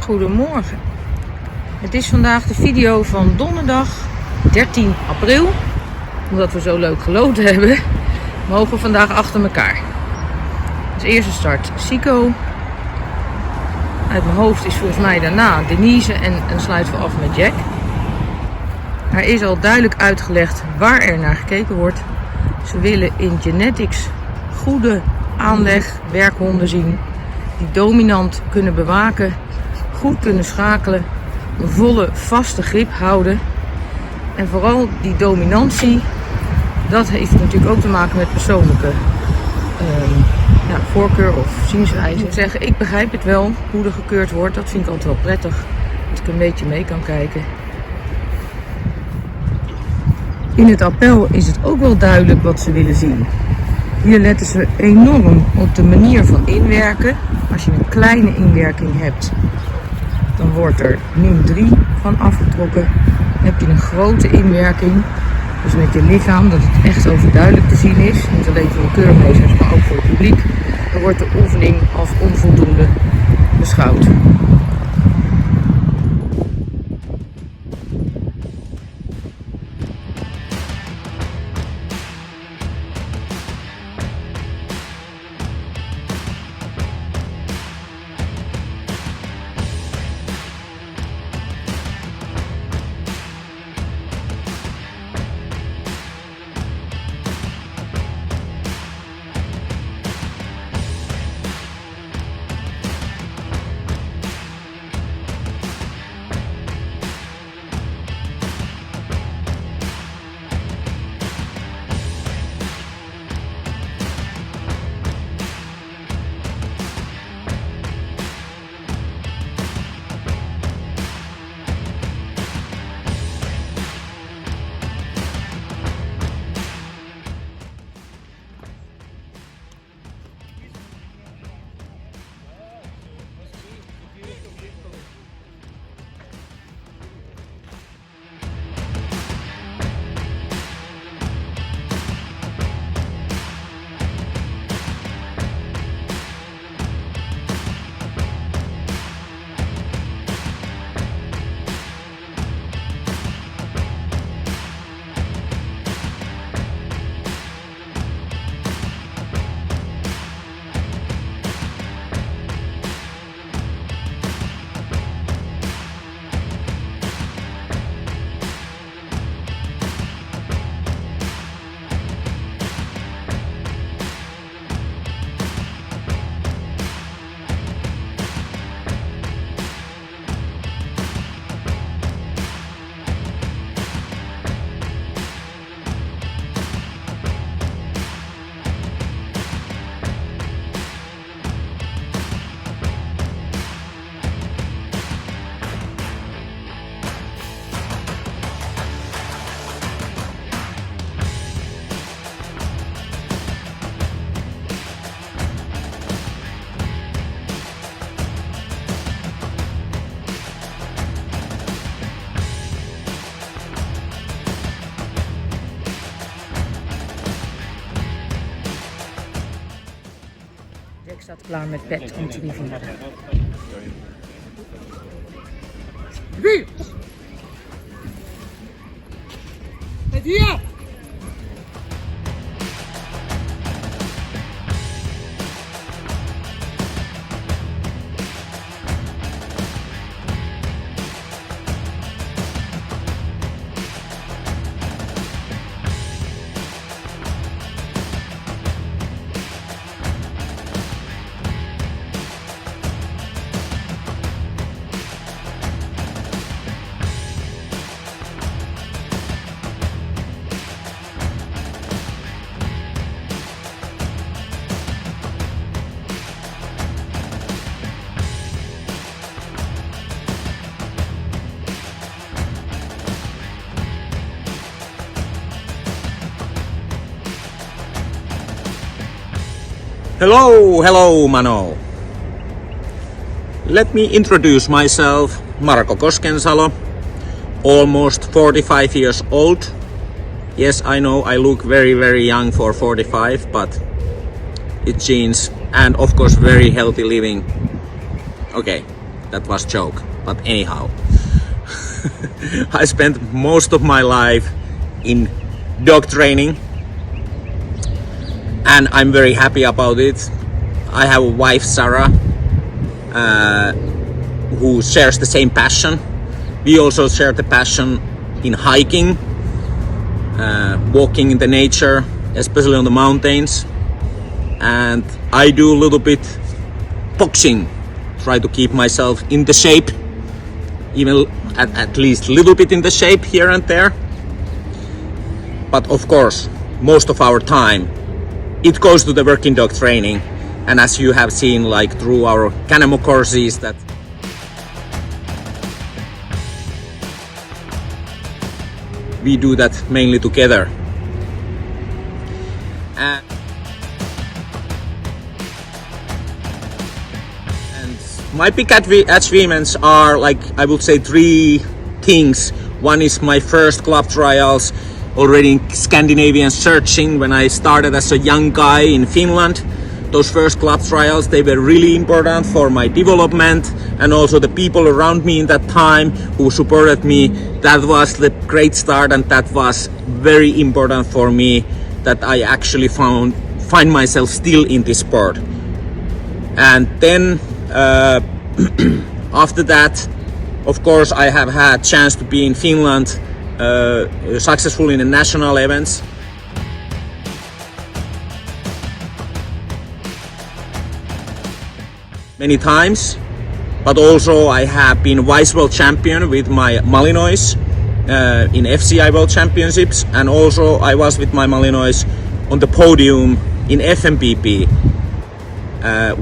Goedemorgen. Het is vandaag de video van donderdag 13 april. Omdat we zo leuk geloten hebben, mogen we vandaag achter elkaar. Als eerste start Sico. Uit mijn hoofd is volgens mij daarna Denise en sluiten we af met Jack. Er is al duidelijk uitgelegd waar er naar gekeken wordt. Ze willen in genetics goede aanleg werkhonden zien. Die dominant kunnen bewaken, goed kunnen schakelen, een volle vaste grip houden. En vooral die dominantie, dat heeft natuurlijk ook te maken met persoonlijke voorkeur of zienswijze. Ik zeg, ik begrijp het wel, hoe er gekeurd wordt. Dat vind ik altijd wel prettig, dat ik een beetje mee kan kijken. In het appel is het ook wel duidelijk wat ze willen zien. Hier letten ze enorm op de manier van inwerken. Als je een kleine inwerking hebt, dan wordt er -3 van afgetrokken. Heb je een grote inwerking, dus met je lichaam, dat het echt overduidelijk te zien is, niet alleen voor de keurmeesters, maar ook voor het publiek, dan wordt de oefening als onvoldoende beschouwd. Jack staat klaar met pet om te rivieren. Wie? Het hier! Hello Mano. Let me introduce myself, Marko Koskensalo, almost 45 years old. Yes, I know I look very young for 45, but it's genes and of course very healthy living. Okay, that was joke. But anyhow, I spent most of my life in dog training, and I'm very happy about it. I have a wife, Sarah, who shares the same passion. We also share the passion in hiking, walking in the nature, especially on the mountains. And I do a little bit boxing, try to keep myself in the shape, even at least a little bit in the shape here and there. But of course, most of our time it goes to the working dog training. And as you have seen, like through our Canamo courses, that we do that mainly together. And my big achievements are, like, I would say 3 things. One is my first club trials already in Scandinavian searching when I started as a young guy in Finland. Those first club trials, they were really important for my development, and also the people around me in that time who supported me. That was the great start, and that was very important for me, that I actually find myself still in this sport. And then after that, of course, I have had chance to be in Finland successful in the national events. Many times, but also I have been vice world champion with my Malinois in FCI World Championships, and also I was with my Malinois on the podium in FMBB.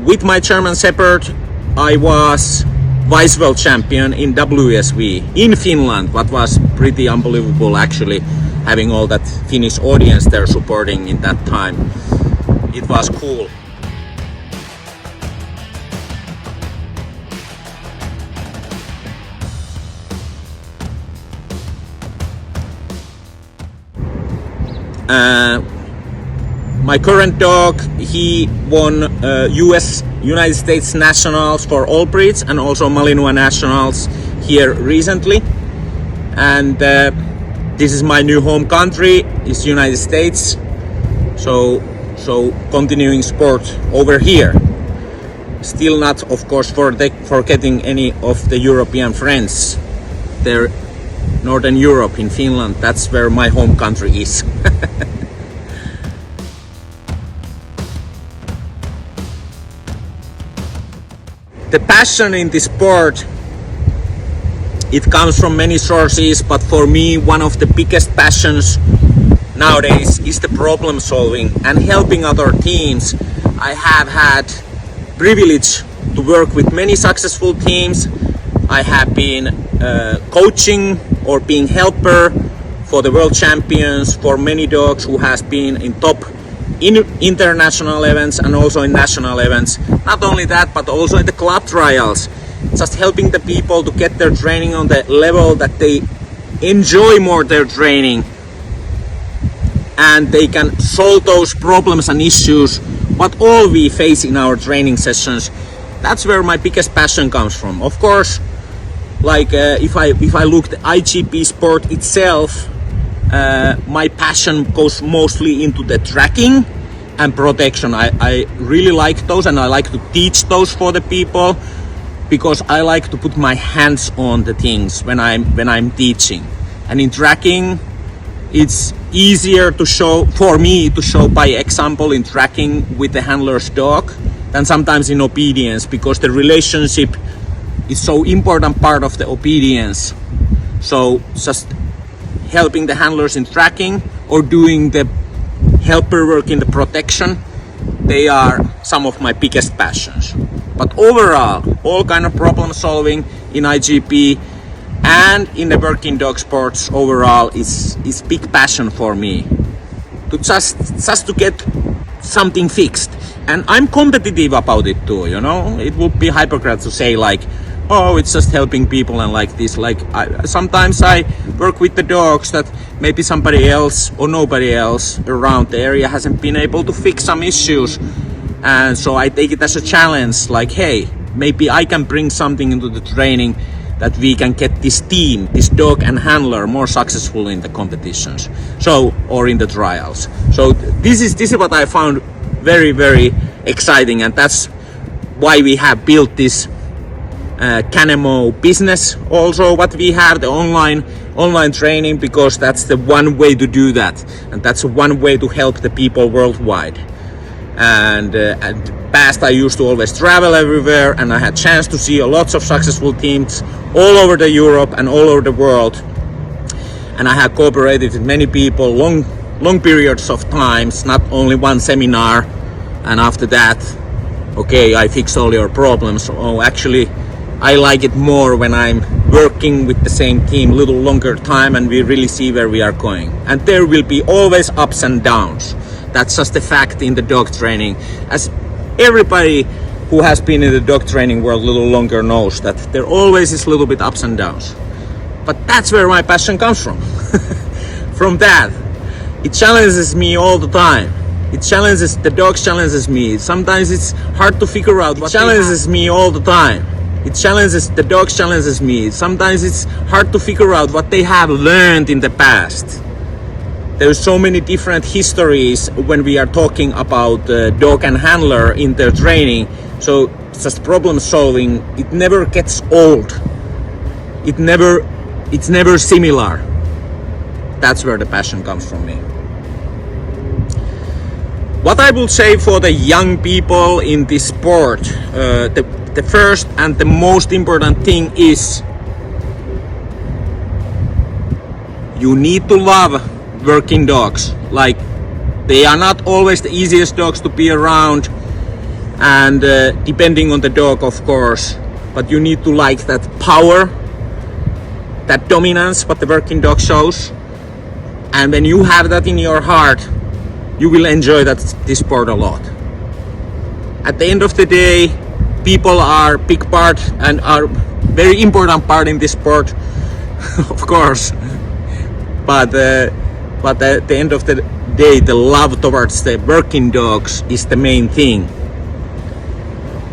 With my German Shepherd, I was vice world champion in WSV in Finland, what was pretty unbelievable actually, having all that Finnish audience there supporting in that time. It was cool. My current dog, he won United States Nationals for all breeds and also Malinois Nationals here recently. And this is my new home country, is United States. So continuing sport over here. Still not, of course, forgetting any of the European friends. They're Northern Europe in Finland, that's where my home country is. The passion in this sport, it comes from many sources, but for me one of the biggest passions nowadays is the problem solving and helping other teams. I have had privilege to work with many successful teams. I have been coaching or being helper for the world champions, for many dogs who has been in top in international events and also in national events. Not only that, but also in the club trials, just helping the people to get their training on the level that they enjoy more their training, and they can solve those problems and issues what all we face in our training sessions. That's where my biggest passion comes from. Of course, like if I look at the IGP sport itself, my passion goes mostly into the tracking and protection. I really like those, and I like to teach those for the people, because I like to put my hands on the things when I'm teaching. And in tracking, it's easier to show, for me to show by example in tracking with the handler's dog than sometimes in obedience, because the relationship is so important part of the obedience. So just helping the handlers in tracking or doing the helper work in the protection, they are some of my biggest passions. But overall, all kind of problem solving in IGP and in the working dog sports overall is big passion for me. To just to get something fixed. And I'm competitive about it too, you know. It would be hypocrite to say like, oh, it's just helping people and like this. Like sometimes I work with the dogs that maybe somebody else or nobody else around the area hasn't been able to fix some issues. And so I take it as a challenge, like, hey, maybe I can bring something into the training that we can get this team, this dog and handler, more successful in the competitions, or in the trials. So this is what I found very, very exciting, and that's why we have built this Canemo business. Also, what we have, the online training, because that's the one way to do that, and that's one way to help the people worldwide. And past I used to always travel everywhere, and I had chance to see lots of successful teams all over the Europe and all over the world, and I have cooperated with many people long periods of times, not only one seminar and after that, okay, I fix all your problems. Oh, actually I like it more when I'm working with the same team a little longer time and we really see where we are going. And there will be always ups and downs. That's just a fact in the dog training. As everybody who has been in the dog training world a little longer knows that there always is a little bit ups and downs. But that's where my passion comes from. From that, it challenges me all the time. The dog challenges me. Sometimes it's hard to figure out what challenges me all the time. The dog challenges me. Sometimes it's hard to figure out what they have learned in the past. There's so many different histories when we are talking about dog and handler in their training. So just problem solving, it never gets old. It's never similar. That's where the passion comes from me. What I will say for the young people in this sport, the first and the most important thing is you need to love working dogs. Like, they are not always the easiest dogs to be around, and depending on the dog, of course, but you need to like that power, that dominance what the working dog shows, and when you have that in your heart, you will enjoy this sport a lot. At the end of the day, people are big part and are very important part in this sport, of course. But at the end of the day, the love towards the working dogs is the main thing.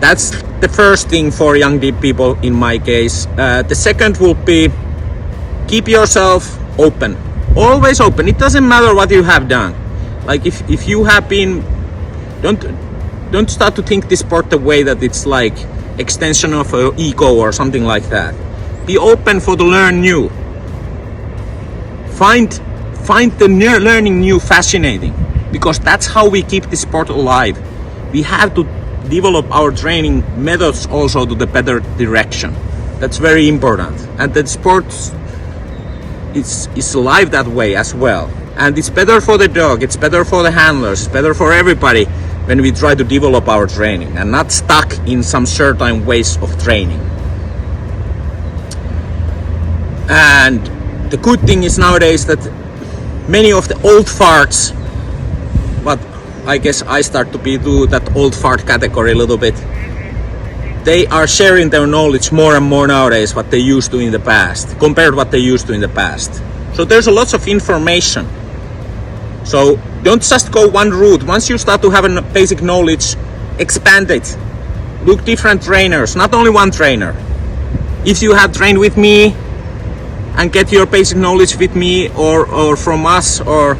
That's the first thing for young people in my case. The second will be keep yourself open. Always open. It doesn't matter what you have done. Like if you have been, don't start to think this sport the way that it's like extension of your ego or something like that. Be open for the learn new. Find the learning new fascinating, because that's how we keep the sport alive. We have to develop our training methods also to the better direction. That's very important, and the sport is alive that way as well. And it's better for the dog, it's better for the handlers, it's better for everybody when we try to develop our training and not stuck in some certain ways of training. And the good thing is nowadays that many of the old farts, but I guess I start to be to that old fart category a little bit, they are sharing their knowledge more and more nowadays what they used to in the past, compared to what they used to in the past. So there's a lots of information. So don't just go one route. Once you start to have a basic knowledge, expand it. Look different trainers, not only one trainer. If you have trained with me and get your basic knowledge with me or from us, or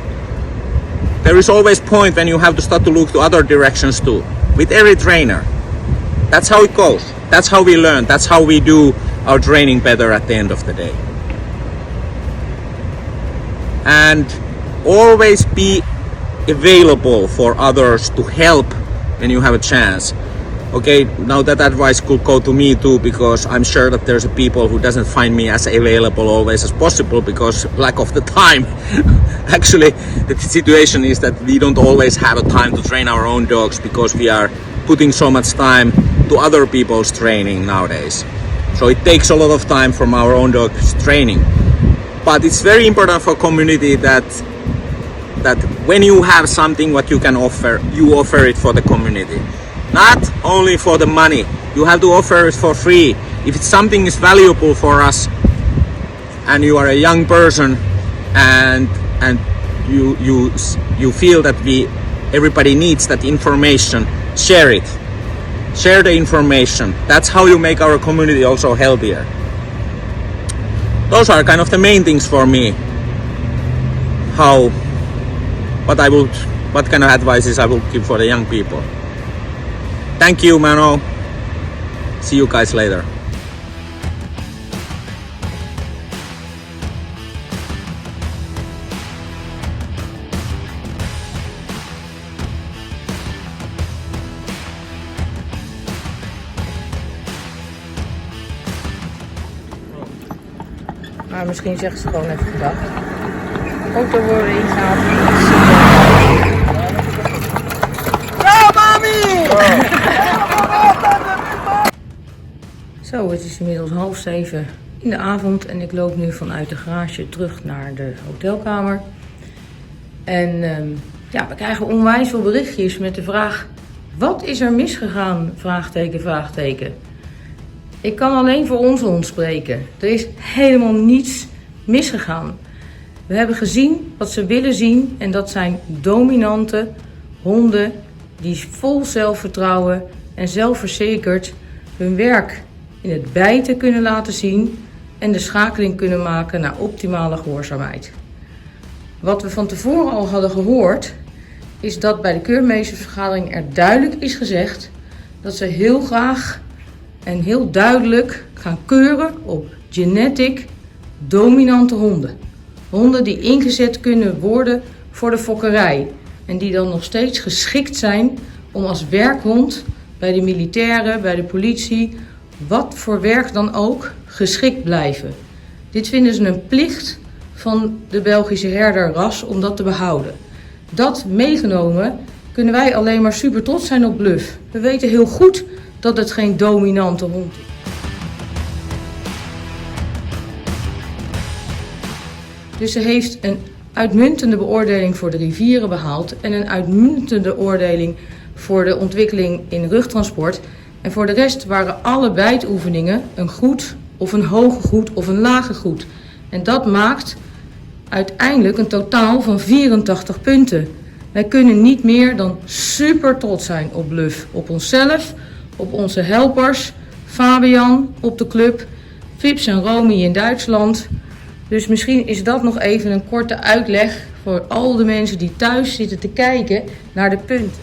there is always point when you have to start to look to other directions too, with every trainer. That's how it goes. That's how we learn. That's how we do our training better at the end of the day. And always be available for others to help when you have a chance. Okay, now that advice could go to me too, because I'm sure that there's people who doesn't find me as available always as possible because lack of the time. Actually, the situation is that we don't always have a time to train our own dogs because we are putting so much time to other people's training nowadays. So it takes a lot of time from our own dog's training. But it's very important for community that when you have something what you can offer, you offer it for the community. Not only for the money, you have to offer it for free. If it's something is valuable for us and you are a young person and you feel that everybody needs that information, share it. share the information. That's how you make our community also healthier. Those are kind of the main things for me. What kind of advices I would give for the young people. Thank you, Mano. See you guys later. Maar misschien zeggen ze gewoon even gedag. Auto worden ingehaald. Ja, mami! Zo, het is inmiddels 6:30 in de avond en ik loop nu vanuit de garage terug naar de hotelkamer. En we krijgen onwijs veel berichtjes met de vraag: wat is er misgegaan? Vraagteken, vraagteken. Ik kan alleen voor onze hond spreken. Er is helemaal niets misgegaan. We hebben gezien wat ze willen zien en dat zijn dominante honden die vol zelfvertrouwen en zelfverzekerd hun werk in het bijten kunnen laten zien en de schakeling kunnen maken naar optimale gehoorzaamheid. Wat we van tevoren al hadden gehoord is dat bij de keurmeestersvergadering er duidelijk is gezegd dat ze heel graag en heel duidelijk gaan keuren op genetic dominante honden. Honden die ingezet kunnen worden voor de fokkerij en die dan nog steeds geschikt zijn om als werkhond bij de militairen, bij de politie, wat voor werk dan ook, geschikt blijven. Dit vinden ze een plicht van de Belgische herderras om dat te behouden. Dat meegenomen kunnen wij alleen maar super trots zijn op Bluff. We weten heel goed dat het geen dominante hond is. Dus ze heeft een uitmuntende beoordeling voor de rivieren behaald en een uitmuntende oordeling voor de ontwikkeling in rugtransport. En voor de rest waren alle bijtoefeningen een goed of een hoge goed of een lage goed. En dat maakt uiteindelijk een totaal van 84 punten. Wij kunnen niet meer dan super trots zijn op Bluff. Op onszelf, op onze helpers, Fabian op de club, Fips en Romy in Duitsland. Dus misschien is dat nog even een korte uitleg voor al de mensen die thuis zitten te kijken naar de punten.